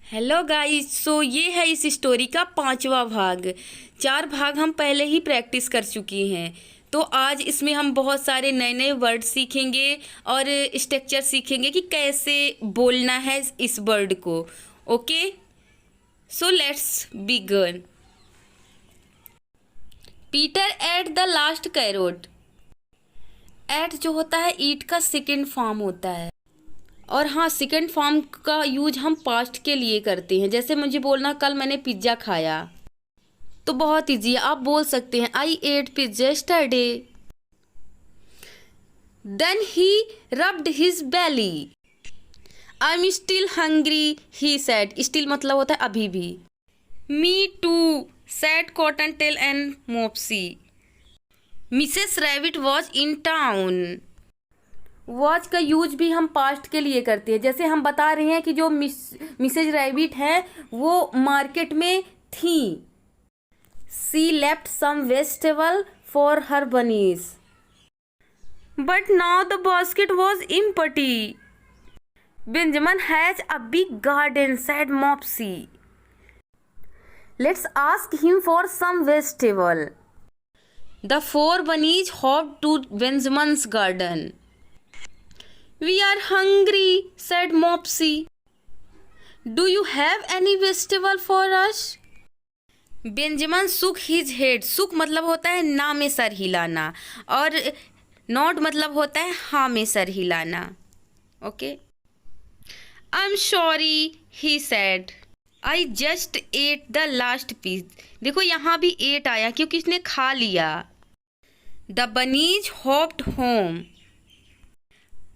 Hello guys. सो ये है इस स्टोरी का 5वां भाग। 4 भाग हम पहले ही प्रैक्टिस कर चुकी हैं। तो आज इसमें हम बहुत सारे नए नए वर्ड सीखेंगे और स्ट्रक्चर सीखेंगे कि कैसे बोलना है इस वर्ड को। Okay, so let's begin. Peter ate the last carrot. Ate जो होता है ईट का सेकेंड फॉर्म होता है। और हाँ, सेकेंड फॉर्म का यूज हम पास्ट के लिए करते हैं। जैसे मुझे बोलना कल मैंने पिज्ज़ा खाया, तो बहुत ईजी है, आप बोल सकते हैं I ate pizza yesterday. Then he rubbed his belly. I am still hungry he said. Still मतलब होता है अभी भी। Me too said Cottontail and Mopsy. Mrs rabbit was in town. Was का यूज भी हम पास्ट के लिए करते हैं। जैसे हम बता रहे हैं कि जो मिसेज रैबिट है वो मार्केट में थी। She left some vegetable for her bunnies but now the basket was empty. Benjamin has a big garden said Mopsy. Let's ask him for some vegetable. The 4 bunnies hopped to Benjamin's garden. We are hungry, said Mopsy. Do you have any vegetable for us? Benjamin shook his head. shook मतलब होता है ना में sir हिलाना, और not मतलब होता है हाँ में सर हिलाना। Okay. I'm sorry, he said. I just ate the last piece. देखो यहाँ भी ate आया क्योंकि इसने खा लिया। The bunnies hopped home.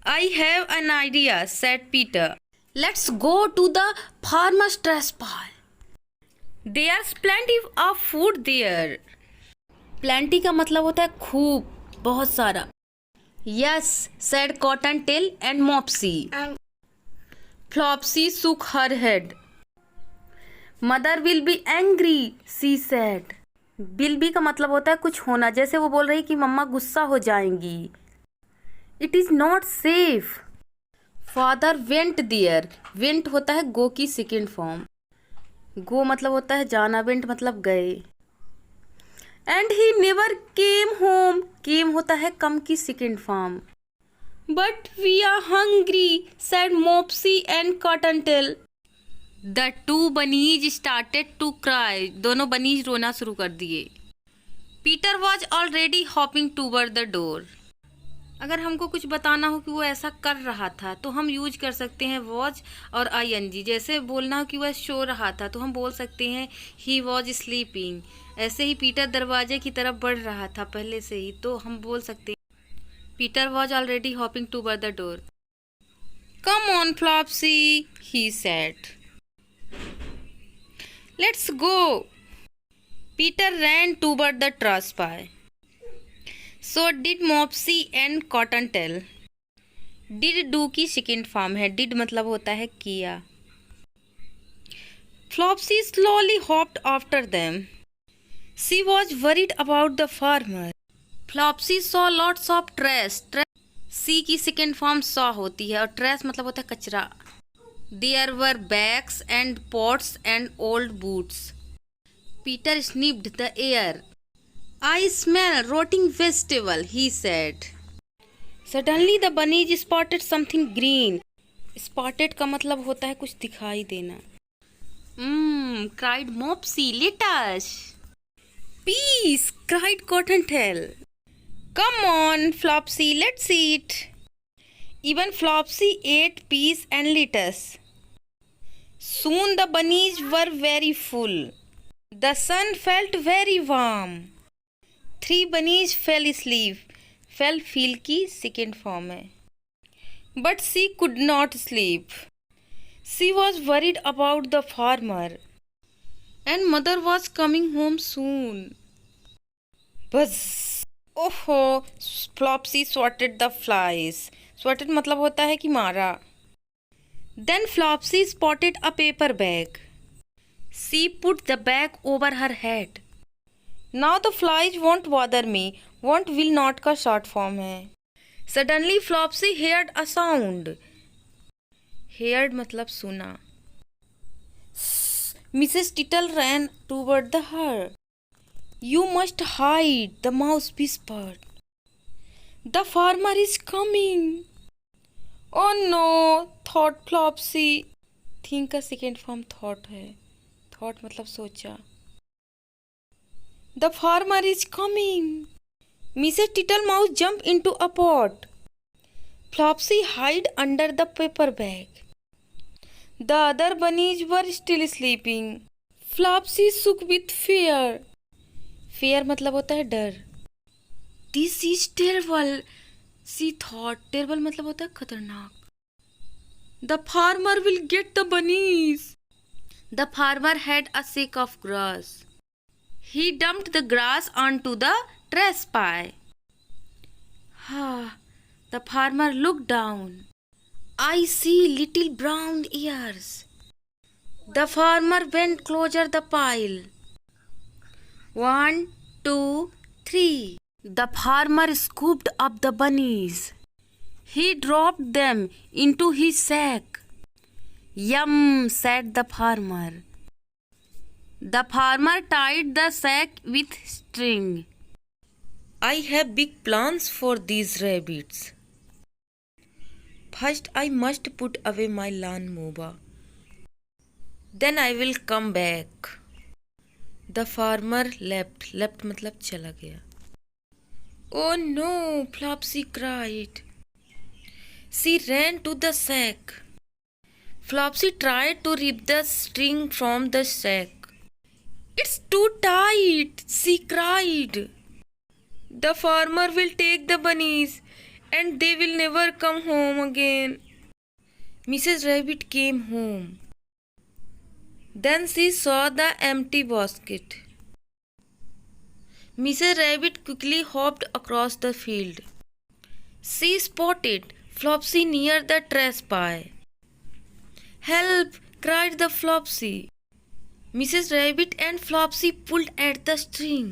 I have an idea, said Peter. Let's go to the farmer's trash pile. There's plenty of food there. Plenty का मतलब होता है खूब, बहुत सारा। Yes, said Cottontail and Mopsy. Flopsy shook her head. Mother will be angry, she said. Will be का मतलब होता है कुछ होना। जैसे वो बोल रही कि मम्मा गुस्सा हो जाएंगी। It is not safe. Father went there. Went होता है go की सेकेंड फॉर्म। go मतलब होता है जाना, went मतलब गए। And he never came home. came होता है come की second form. But we are hungry, said Mopsy and Cottontail. The 2 bunnies started to cry. दोनों बनीज रोना शुरू कर दिए। Peter was already hopping toward the door. अगर हमको कुछ बताना हो कि वो ऐसा कर रहा था तो हम यूज कर सकते हैं वॉज और आईएनजी। जैसे बोलना हो कि वह सो रहा था तो हम बोल सकते हैं ही वॉज स्लीपिंग। ऐसे ही पीटर दरवाजे की तरफ बढ़ रहा था पहले से ही, तो हम बोल सकते हैं Peter was already hopping toward the door. Come on Flopsy, he said. Let's go. Peter ran toward the trash pile. So did Mopsy and Cottontail. Did do की सेकेंड फॉर्म है। did मतलब होता है किया। Flopsy slowly hopped after them. She was worried about the farmer. Flopsy saw lots of trash. C की second form saw होती है और trash मतलब होता है कचरा। There were bags and pots and old boots. Peter sniffed the air. I smell rotting vegetable, he said. Suddenly the bunnies spotted something green. Spotted का मतलब होता है कुछ दिखाई देना। Cried Mopsy, let us. Peace, cried Cottontail. Come on, Flopsy, let's eat. Even Flopsy ate peas and lettuce. Soon the bunnies were very full. The sun felt very warm. 3 bunnies fell asleep. Fell feel की second form है। But she could not sleep. She was worried about the farmer. And mother was coming home soon. Buzz. Oh, Flopsy swatted the flies. Swatted मतलब होता है कि मारा। Then Flopsy spotted a paper bag. She put the bag over her head. Now the flies won't bother me. Won't will not का short form है। Suddenly Flopsy heard a sound. Heard मतलब सुना। Mrs. Tittle ran toward her. You must hide, the mouse whispered. The farmer is coming. Oh no, thought Flopsy. Think का second form thought है. Thought मतलब सोचा. The farmer is coming. Mrs. Tittlemaus jumped into a pot. Flopsy hid under the paper bag. The other bunnies were still sleeping. Flopsy shook with fear. Fear मतलब होता है डर. This is terrible, she thought. Terrible मतलब होता है खतरनाक. The farmer will get the bunnies. The farmer had a sack of grass. He dumped the grass onto the trash pile. The farmer looked down. I see little brown ears. The farmer went closer the pile. 1, 2, 3. The farmer scooped up the bunnies. He dropped them into his sack. Yum, said the farmer. The farmer tied the sack with string. I have big plans for these rabbits. First, I must put away my lawnmower. Then I will come back. The farmer left. Left मतलब चला गया. Oh no, Flopsy cried. She ran to the sack. Flopsy tried to rip the string from the sack. It's too tight, she cried. The farmer will take the bunnies and they will never come home again. Mrs. Rabbit came home. Then she saw the empty basket. Mrs. Rabbit quickly hopped across the field. She spotted Flopsy near the trash pile. Help! Cried the Flopsy. Mrs. Rabbit and Flopsy pulled at the string.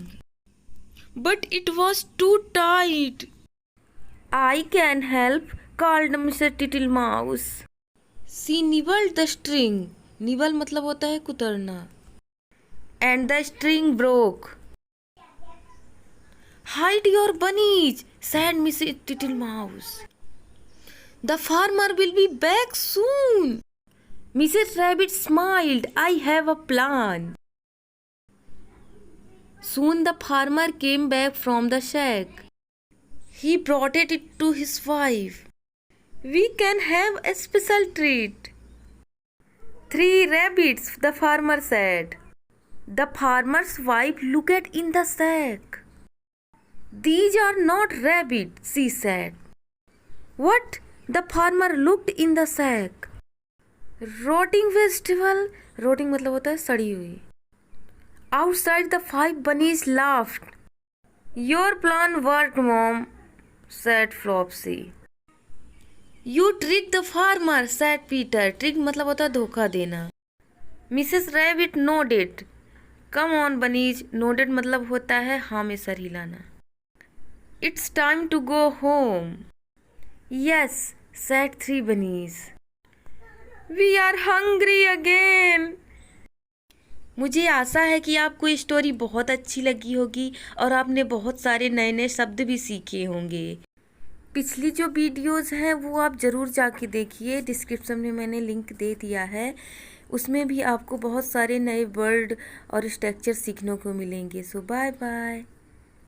But it was too tight. I can help, called Mr. Tittlemaus. She nibbled the string. Nibble मतलब होता है कुतरना. And the string broke. Hide your bunnies, said Mrs. Tittlemaus. The farmer will be back soon. Mrs. Rabbit smiled. I have a plan. Soon the farmer came back from the shack. He brought it to his wife. We can have a special treat. 3 rabbits, the farmer said. The farmer's wife looked in the sack. These are not rabbits, she said. What? The farmer looked in the sack. Rotting vegetable. Rotting मतलब होता है सड़ी हुई. Outside the 5 bunnies laughed. Your plan worked, Mom, said Flopsy. You tricked the farmer, said Peter. Trick मतलब होता है धोखा देना. Mrs. Rabbit nodded. Come on, bunnies. Nodded मतलब होता है हाँ में सर हिलाना. It's time to go home. Yes, said 3 bunnies. We are hungry again. मुझे आशा है कि आपको ये स्टोरी बहुत अच्छी लगी होगी और आपने बहुत सारे नए नए शब्द भी सीखे होंगे. पिछली जो वीडियोज़ हैं वो आप ज़रूर जाके देखिए. डिस्क्रिप्शन में मैंने लिंक दे दिया है. उसमें भी आपको बहुत सारे नए वर्ड और स्ट्रक्चर सीखने को मिलेंगे. सो बाय बाय.